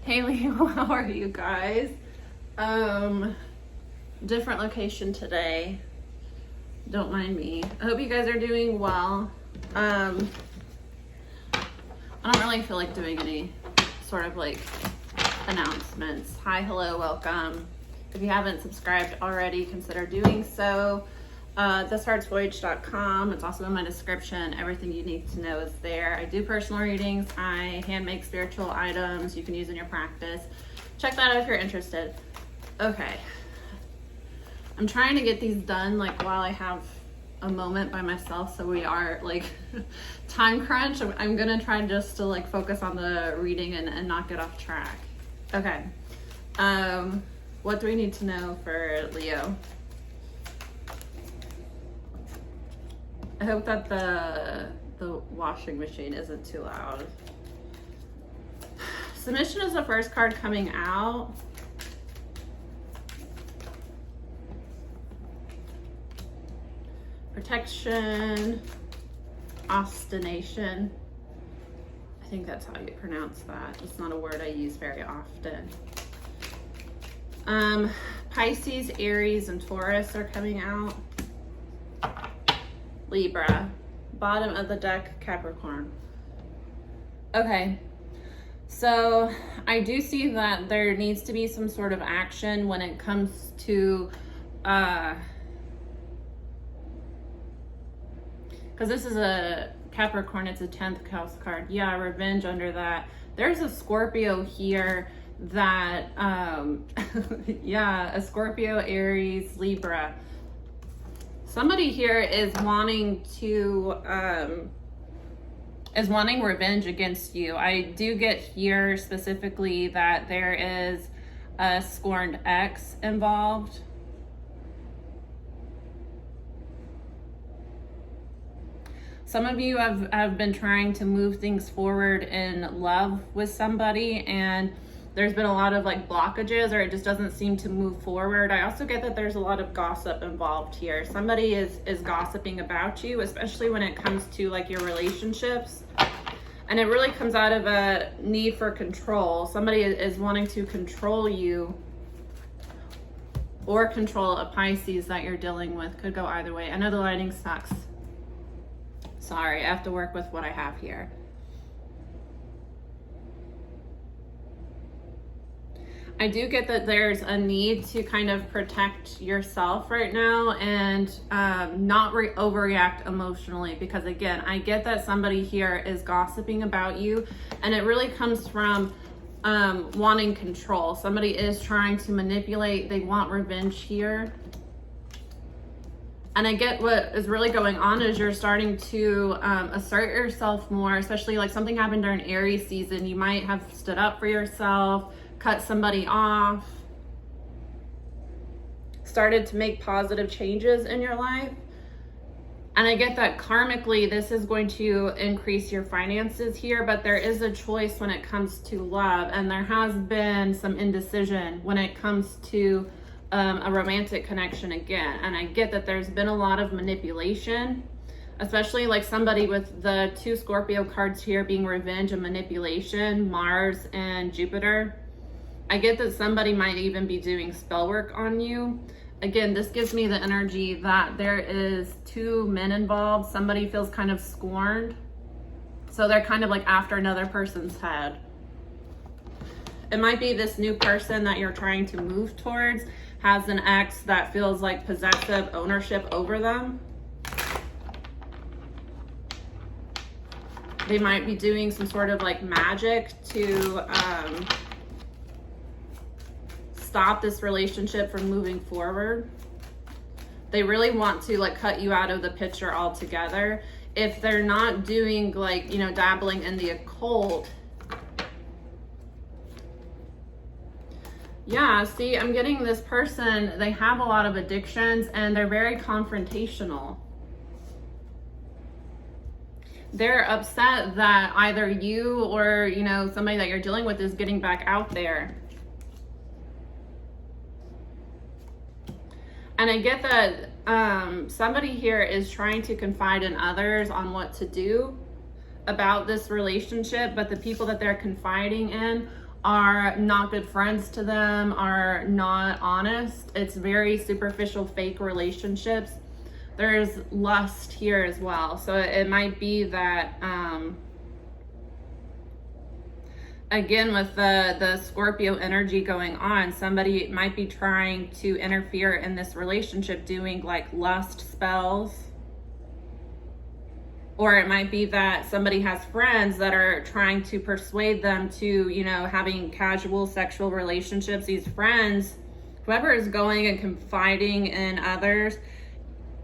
Hey Leo, how are you guys? Different location today. Don't mind me. I hope you guys are doing well. I don't really feel like doing any sort of like announcements. Hi, hello, welcome. If you haven't subscribed already, consider doing so. Thisheartsvoyage.com. It's also in my description. Everything you need to know is there. I do personal readings. I hand make spiritual items you can use in your practice. Check that out if you're interested. Okay. I'm trying to get these done like while I have a moment by myself, so we are like time crunch. I'm gonna try just to like focus on the reading and not get off track. Okay. What do we need to know for Leo? I hope that the washing machine isn't too loud. Submission is the first card coming out. Protection, ostination. I think that's how you pronounce that. It's not a word I use very often. Pisces, Aries, and Taurus are coming out. Libra, bottom of the deck, Capricorn. Okay, so I do see that there needs to be some sort of action when it comes to, because this is a Capricorn, it's a 10th house card. Yeah, revenge under that. There's a Scorpio here that, yeah, a Scorpio, Aries, Libra. Somebody here is wanting revenge against you. I do get here specifically that there is a scorned ex involved. Some of you have been trying to move things forward in love with somebody, and there's been a lot of like blockages, or it just doesn't seem to move forward. I also get that there's a lot of gossip involved here. Somebody is gossiping about you, especially when it comes to like your relationships. And it really comes out of a need for control. Somebody is wanting to control you or control a Pisces that you're dealing with. Could go either way. I know the lighting sucks. Sorry, I have to work with what I have here. I do get that there's a need to kind of protect yourself right now and not overreact emotionally, because again, I get that somebody here is gossiping about you, and it really comes from wanting control. Somebody is trying to manipulate, they want revenge here. And I get what is really going on is you're starting to assert yourself more, especially like something happened during Aries season. You might have stood up for yourself, cut somebody off, started to make positive changes in your life. And I get that karmically, this is going to increase your finances here, but there is a choice when it comes to love. And there has been some indecision when it comes to a romantic connection again. And I get that there's been a lot of manipulation, especially like somebody with the two Scorpio cards here being revenge and manipulation, Mars and Jupiter. I get that somebody might even be doing spell work on you. Again, this gives me the energy that there is two men involved. Somebody feels kind of scorned. So they're kind of like after another person's head. It might be this new person that you're trying to move towards has an ex that feels like possessive ownership over them. They might be doing some sort of like magic to stop this relationship from moving forward. They really want to like cut you out of the picture altogether. If they're not doing like, you know, dabbling in the occult. Yeah, see, I'm getting this person, they have a lot of addictions and they're very confrontational. They're upset that either you or, you know, somebody that you're dealing with is getting back out there. And I get that somebody here is trying to confide in others on what to do about this relationship, but the people that they're confiding in are not good friends to them, are not honest. It's very superficial, fake relationships. There's lust here as well. So it might be that, again, with the Scorpio energy going on, somebody might be trying to interfere in this relationship, doing like lust spells. Or it might be that somebody has friends that are trying to persuade them to, you know, having casual sexual relationships. These friends, whoever is going and confiding in others,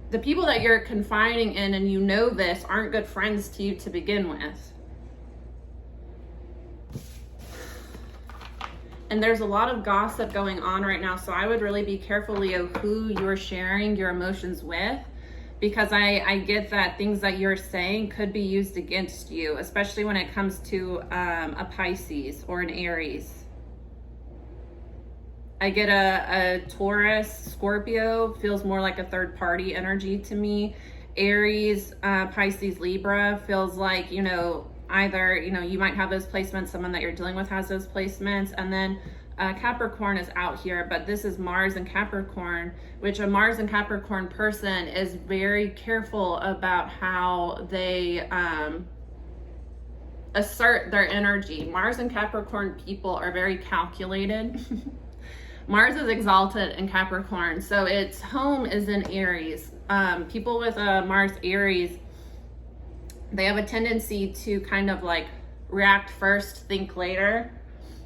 the people that you're confiding in, and you know this, aren't good friends to you to begin with. And there's a lot of gossip going on right now. So I would really be careful, Leo, who you're sharing your emotions with. Because I get that things that you're saying could be used against you, especially when it comes to a Pisces or an Aries. I get a Taurus, Scorpio feels more like a third party energy to me. Aries, Pisces, Libra feels like, you know, either, you know, you might have those placements, someone that you're dealing with has those placements, and then Capricorn is out here, but this is Mars and Capricorn, which a Mars and Capricorn person is very careful about how they assert their energy. Mars and Capricorn people are very calculated. Mars is exalted in Capricorn, so its home is in Aries. People with Mars Aries, they have a tendency to kind of like react first, think later.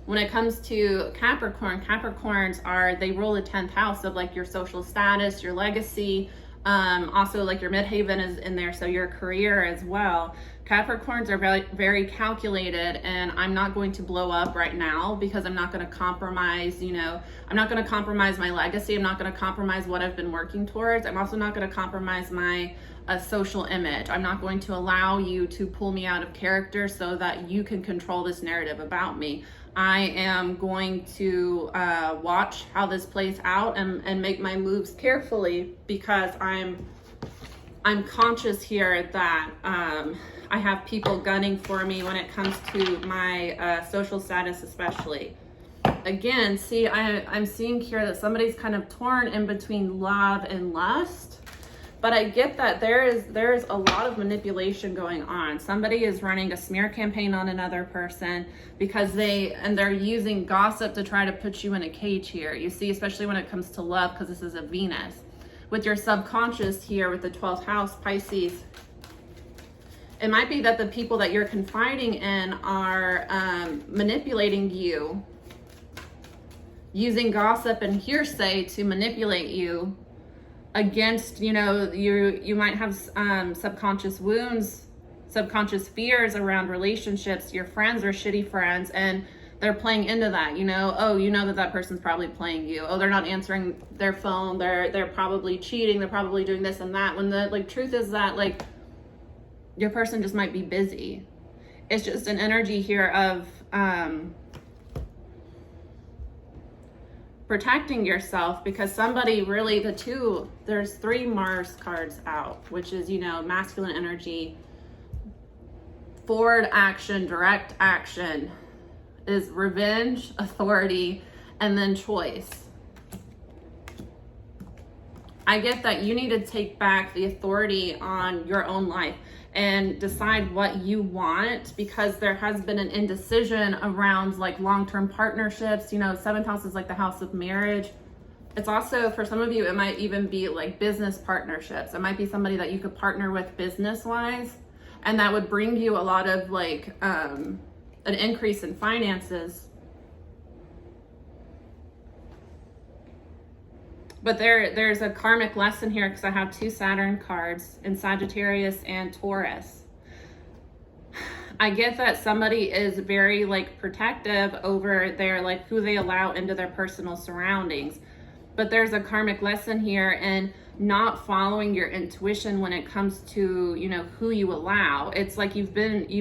When it comes to Capricorn, Capricorns they rule the 10th house of like your social status, your legacy, also like your midheaven is in there, so your career as well. Capricorns are very, very calculated, and I'm not going to blow up right now because I'm not going to compromise, you know, I'm not going to compromise my legacy. I'm not going to compromise what I've been working towards. I'm also not going to compromise my social image. I'm not going to allow you to pull me out of character so that you can control this narrative about me. I am going to watch how this plays out and make my moves carefully, because I'm conscious here that I have people gunning for me when it comes to my social status, especially. Again, see, I'm seeing here that somebody's kind of torn in between love and lust. But I get that there is a lot of manipulation going on. Somebody is running a smear campaign on another person because they're using gossip to try to put you in a cage here. You see, especially when it comes to love, because this is a Venus. With your subconscious here with the 12th house, Pisces, it might be that the people that you're confiding in are manipulating you, using gossip and hearsay to manipulate you against, you know, you might have subconscious wounds, subconscious fears around relationships. Your friends are shitty friends, and they're playing into that, you know. Oh, you know that person's probably playing you. Oh, they're not answering their phone. They're probably cheating. They're probably doing this and that. When the truth is that your person just might be busy. It's just an energy here of protecting yourself, because somebody really, there's 3 Mars cards out, which is, you know, masculine energy, forward action, direct action, is revenge, authority, and then choice. I get that you need to take back the authority on your own life and decide what you want, because there has been an indecision around like long-term partnerships. You know, 7th house is like the house of marriage. It's also, for some of you, it might even be like business partnerships. It might be somebody that you could partner with business-wise, and that would bring you a lot of like an increase in finances. But there's a karmic lesson here, because I have 2 Saturn cards in Sagittarius and Taurus. I get that somebody is very like protective over their like who they allow into their personal surroundings. But there's a karmic lesson here in not following your intuition when it comes to, you know, who you allow. It's like you've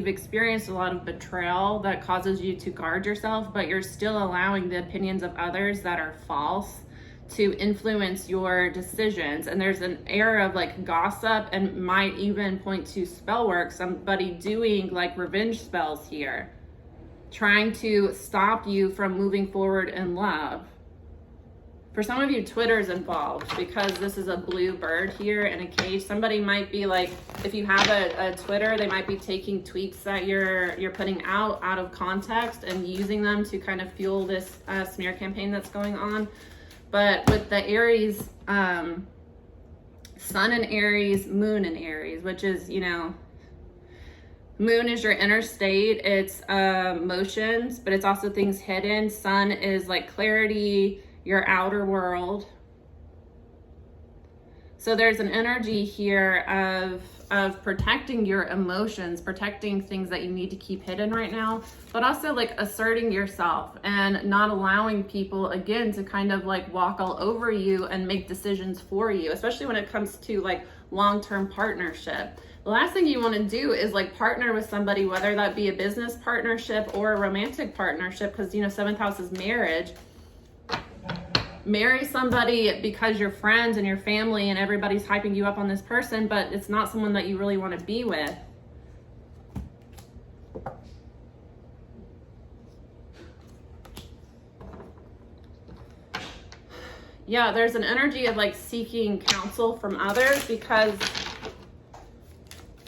experienced a lot of betrayal that causes you to guard yourself, but you're still allowing the opinions of others that are false to influence your decisions. And there's an era of like gossip, and might even point to spell work, somebody doing like revenge spells here. trying to stop you from moving forward in love. For some of you, Twitter's involved because this is a blue bird here in a cage. Somebody might be like, if you have a Twitter, they might be taking tweets that you're putting out of context and using them to kind of fuel this smear campaign that's going on. But with the Aries, Sun in Aries, Moon in Aries, which is, you know, Moon is your inner state. It's emotions, but it's also things hidden. Sun is like clarity, your outer world. So there's an energy here of protecting your emotions, protecting things that you need to keep hidden right now, but also like asserting yourself and not allowing people, again, to kind of like walk all over you and make decisions for you, especially when it comes to like long-term partnership. The last thing you want to do is like partner with somebody, whether that be a business partnership or a romantic partnership, because, you know, 7th house is marriage. Marry somebody because you're friends and your family and everybody's hyping you up on this person, but it's not someone that you really want to be with. Yeah, there's an energy of like seeking counsel from others because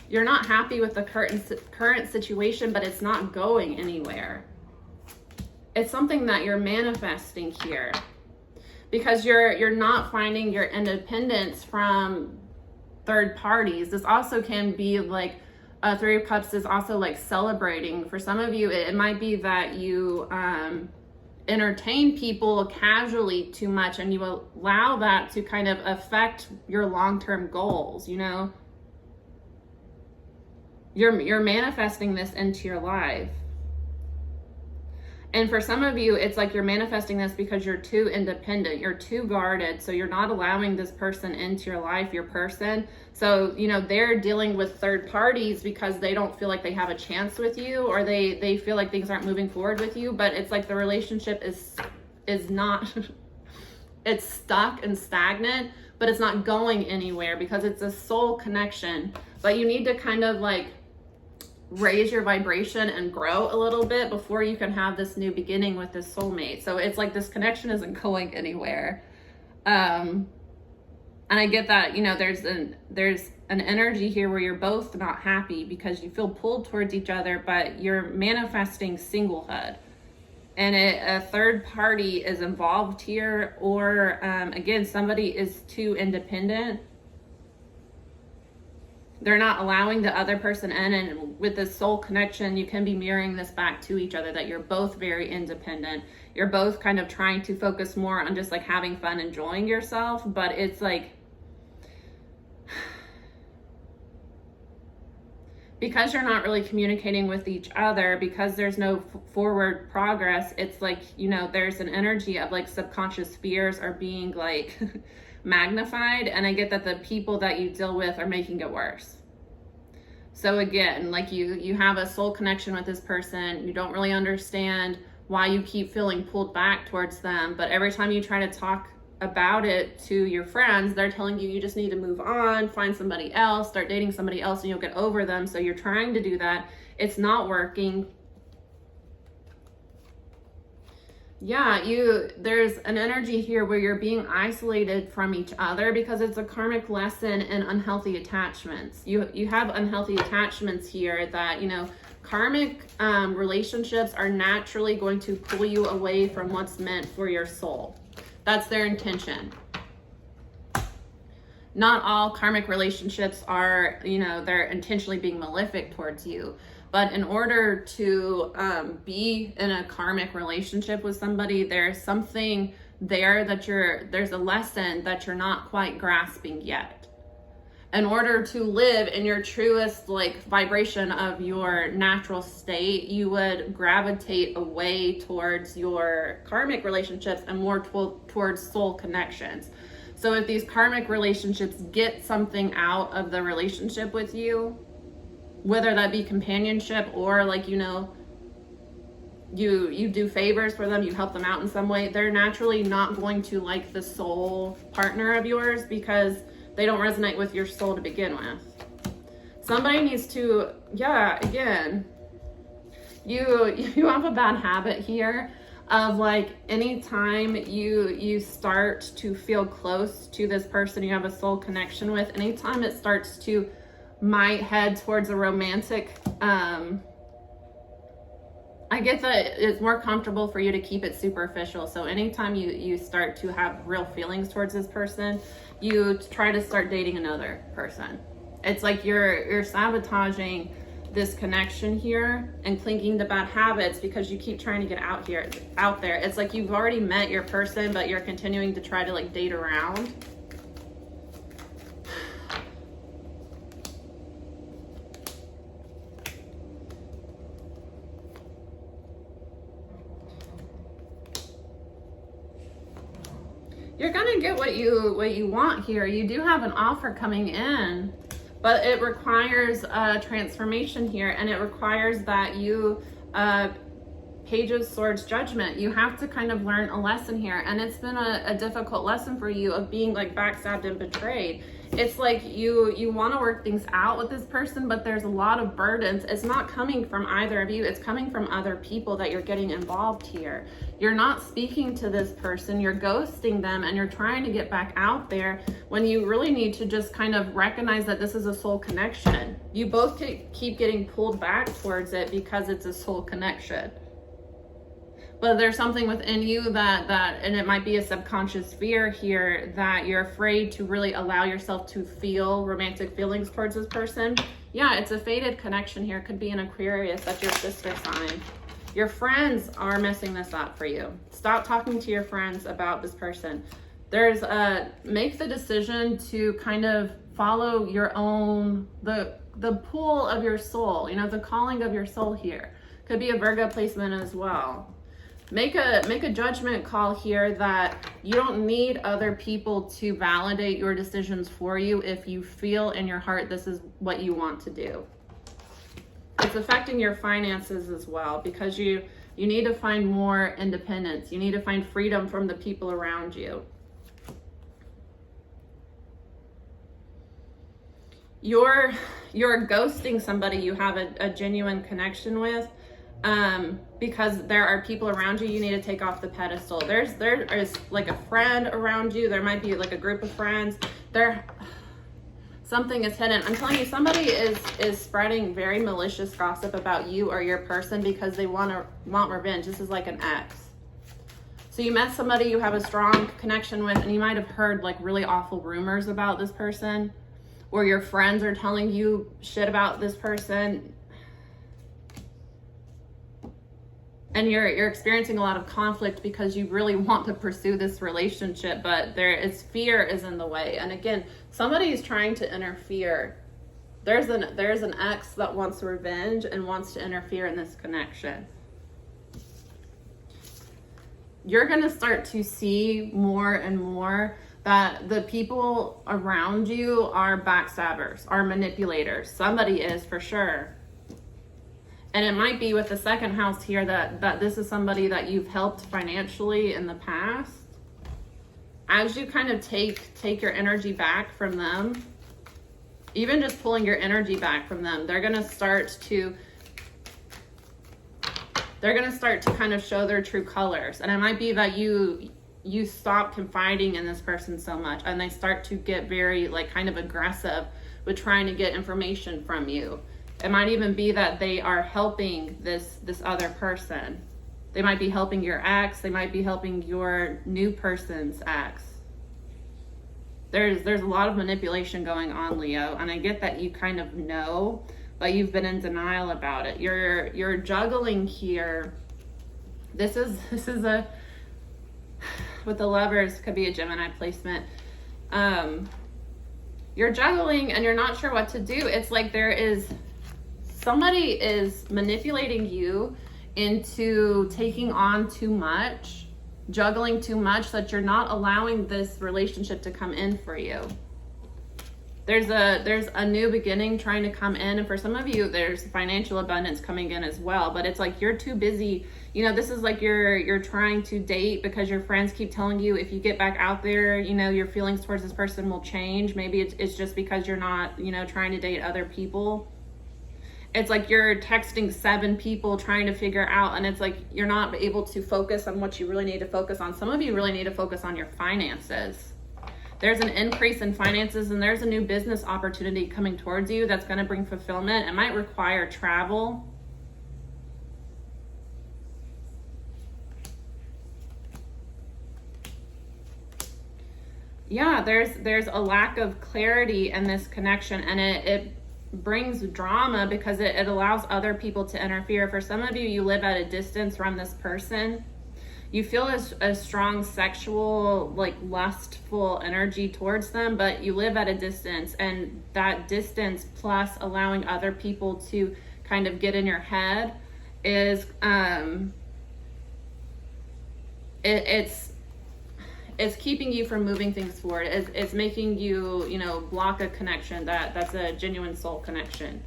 you're not happy with the current situation, but it's not going anywhere. It's something that you're manifesting here. Because you're not finding your independence from third parties. This also can be like, 3 of Cups is also like celebrating. For some of you, it might be that you entertain people casually too much and you allow that to kind of affect your long-term goals, you know? You're manifesting this into your life. And for some of you, it's like you're manifesting this because you're too independent, you're too guarded, so you're not allowing this person into your life, your person. So, you know, they're dealing with third parties because they don't feel like they have a chance with you, or they feel like things aren't moving forward with you, but it's like the relationship is not, it's stuck and stagnant, but it's not going anywhere because it's a soul connection. But you need to kind of like raise your vibration and grow a little bit before you can have this new beginning with this soulmate. So it's like this connection isn't going anywhere. And I get that, you know, there's an energy here where you're both not happy because you feel pulled towards each other, but you're manifesting singlehood. And a third party is involved here, or again, somebody is too independent. They're not allowing the other person in, and with this soul connection, you can be mirroring this back to each other, that you're both very independent. You're both kind of trying to focus more on just like having fun, enjoying yourself, but it's like, because you're not really communicating with each other, because there's no forward progress, it's like, you know, there's an energy of like subconscious fears are being like magnified, and I get that the people that you deal with are making it worse. So again, like you have a soul connection with this person, you don't really understand why you keep feeling pulled back towards them, but every time you try to talk about it to your friends, they're telling you just need to move on, find somebody else, start dating somebody else, and you'll get over them. So you're trying to do that, it's not working. Yeah, there's an energy here where you're being isolated from each other because it's a karmic lesson in unhealthy attachments. You have unhealthy attachments here that, you know, karmic relationships are naturally going to pull you away from what's meant for your soul. That's their intention. Not all karmic relationships are, you know, they're intentionally being malefic towards you. But in order to be in a karmic relationship with somebody, there's something there that there's a lesson that you're not quite grasping yet. In order to live in your truest like vibration of your natural state, you would gravitate away towards your karmic relationships and more towards soul connections. So if these karmic relationships get something out of the relationship with you, whether that be companionship or like, you know, you do favors for them, you help them out in some way, they're naturally not going to like the soul partner of yours because they don't resonate with your soul to begin with. Somebody needs to, yeah, again, You have a bad habit here of like anytime you start to feel close to this person you have a soul connection with, anytime it starts to might head towards a romantic, I get that it's more comfortable for you to keep it superficial. So anytime you start to have real feelings towards this person, you try to start dating another person. It's like you're sabotaging this connection here and clinging to bad habits because you keep trying to get out there. It's like you've already met your person, but you're continuing to try to like date around. You're gonna get what you want here. You do have an offer coming in, but it requires a transformation here, and it requires that you, Page of Swords, Judgment. You have to kind of learn a lesson here, and it's been a difficult lesson for you of being like backstabbed and betrayed. It's like you want to work things out with this person, but there's a lot of burdens. It's not coming from either of you. It's coming from other people that you're getting involved here. You're not speaking to this person. You're ghosting them, and you're trying to get back out there when you really need to just kind of recognize that this is a soul connection. You both keep getting pulled back towards it because it's a soul connection. But there's something within you that, and it might be a subconscious fear here, that you're afraid to really allow yourself to feel romantic feelings towards this person. Yeah, it's a fated connection here. It could be an Aquarius. That's your sister sign. Your friends are messing this up for you. Stop talking to your friends about this person. Make the decision to kind of follow your own, the pull of your soul, the calling of your soul here. Could be a Virgo placement as well. Make a judgment call here that you don't need other people to validate your decisions for you if you feel in your heart this is what you want to do. It's affecting your finances as well because you need to find more independence. You need to find freedom from the people around you. You're ghosting somebody you have a genuine connection with. Because there are people around you need to take off the pedestal. There is like a friend around you. There might be like a group of friends. Something is hidden. I'm telling you, somebody is spreading very malicious gossip about you or your person because they want revenge. This is like an ex. So you met somebody you have a strong connection with, and you might have heard like really awful rumors about this person, or your friends are telling you shit about this person. And you're experiencing a lot of conflict because you really want to pursue this relationship, but fear is in the way. And again, somebody is trying to interfere. There's an ex that wants revenge and wants to interfere in this connection. You're going to start to see more and more that the people around you are backstabbers, are manipulators. Somebody is for sure. And it might be with the second house here that this is somebody that you've helped financially in the past. As you kind of take your energy back from them, even just pulling your energy back from them, they're going to start to kind of show their true colors. And it might be that you stop confiding in this person so much, and they start to get very like kind of aggressive with trying to get information from you. It might even be that they are helping this other person. They might be helping your ex. They might be helping your new person's ex. There's a lot of manipulation going on, Leo, and I get that you kind of know, but you've been in denial about it. You're juggling here. This is with the Lovers, could be a Gemini placement. You're juggling and you're not sure what to do. It's like somebody is manipulating you into taking on too much, juggling too much, that you're not allowing this relationship to come in for you. There's a new beginning trying to come in, and for some of you there's financial abundance coming in as well, but it's like you're too busy. This is like you're trying to date because your friends keep telling you if you get back out there, your feelings towards this person will change. Maybe it's just because you're not trying to date other people. It's like you're texting 7 people trying to figure out, and it's like you're not able to focus on what you really need to focus on. Some of you really need to focus on your finances. There's an increase in finances, and there's a new business opportunity coming towards you that's going to bring fulfillment. It might require travel. Yeah, there's a lack of clarity in this connection, and it brings drama because it allows other people to interfere. For some of you, you live at a distance from this person. You feel a strong sexual, like lustful energy towards them, but you live at a distance, and that distance plus allowing other people to kind of get in your head is it's keeping you from moving things forward. It's making you, block a connection that's a genuine soul connection.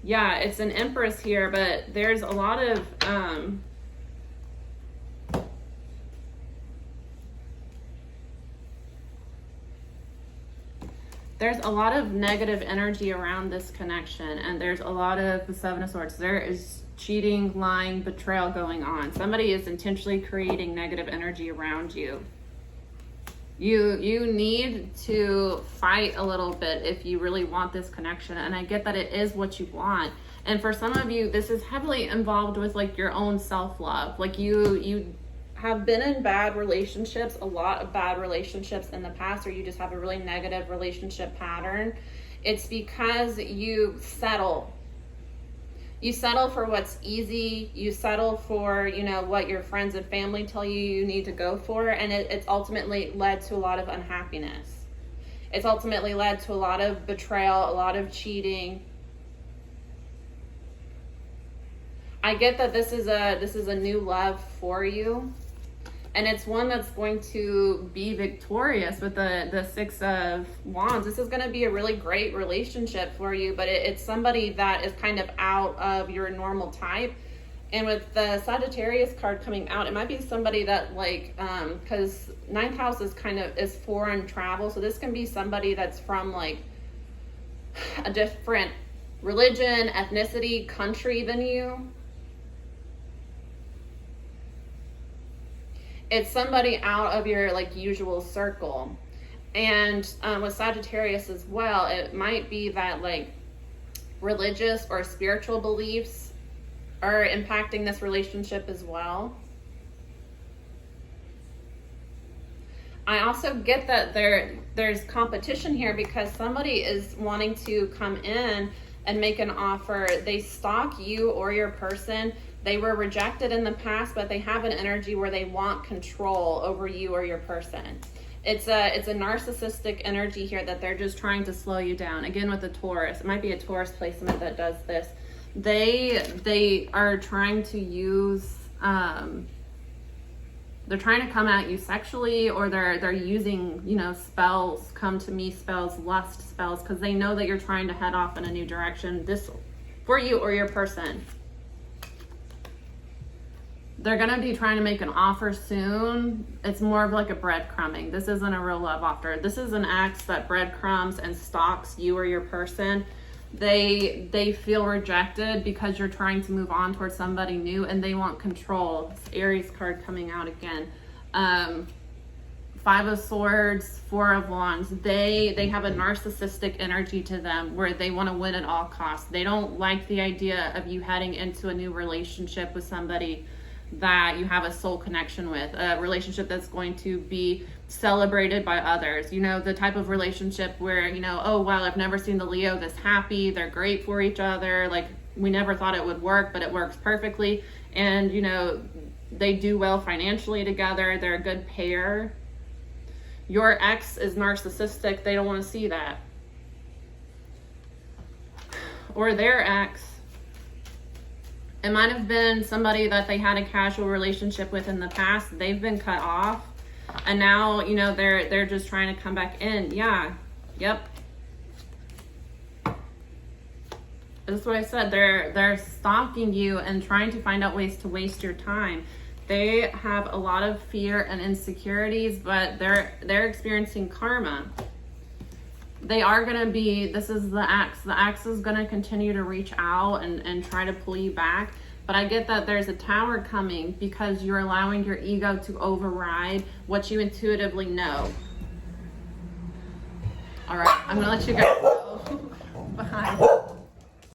Yeah, it's an Empress here, but there's a lot of negative energy around this connection, and there's a lot of the Seven of Swords. There is cheating, lying, betrayal going on. Somebody is intentionally creating negative energy around you. You need to fight a little bit if you really want this connection, and I get that it is what you want. And for some of you, this is heavily involved with like your own self-love. Like you have been in bad relationships, a lot of bad relationships in the past, or you just have a really negative relationship pattern. It's because you settle. You settle for what's easy. You settle for, what your friends and family tell you need to go for. And it's ultimately led to a lot of unhappiness. It's ultimately led to a lot of betrayal, a lot of cheating. I get that this is a new love for you. And it's one that's going to be victorious with the Six of Wands. This is going to be a really great relationship for you, but it's somebody that is kind of out of your normal type. And with the Sagittarius card coming out, it might be somebody that because 9th house is foreign travel. So this can be somebody that's from like a different religion, ethnicity, country than you. It's somebody out of your usual circle. And with Sagittarius as well, it might be that religious or spiritual beliefs are impacting this relationship as well. I also get that there's competition here because somebody is wanting to come in and make an offer. They stalk you or your person. They were rejected in the past, but they have an energy where they want control over you or your person. It's a narcissistic energy here that they're just trying to slow you down. Again, with the Taurus, it might be a Taurus placement that does this. They are trying to use, they're trying to come at you sexually, or they're using, spells, come to me spells, lust spells, because they know that you're trying to head off in a new direction. This for you or your person. They're going to be trying to make an offer soon. It's more of like a breadcrumbing. This isn't a real love offer. This is an act that breadcrumbs and stalks you or your person. They feel rejected because you're trying to move on towards somebody new, and they want control. This Aries card coming out again. 5 of Swords, 4 of Wands. They have a narcissistic energy to them where they want to win at all costs. They don't like the idea of you heading into a new relationship with somebody that you have a soul connection with, a relationship that's going to be celebrated by others. The type of relationship where, oh, wow, I've never seen the Leo this happy. They're great for each other. We never thought it would work, but it works perfectly. And, they do well financially together. They're a good pair. Your ex is narcissistic. They don't want to see that. Or their ex. It might have been somebody that they had a casual relationship with in the past. They've been cut off, and now they're just trying to come back in. Yeah, yep. This is what I said. They're stalking you and trying to find out ways to waste your time. They have a lot of fear and insecurities, but they're experiencing karma. they are going to be, this is the axe. The axe is going to continue to reach out and try to pull you back. But I get that there's a tower coming because you're allowing your ego to override what you intuitively know. All right, I'm going to let you go.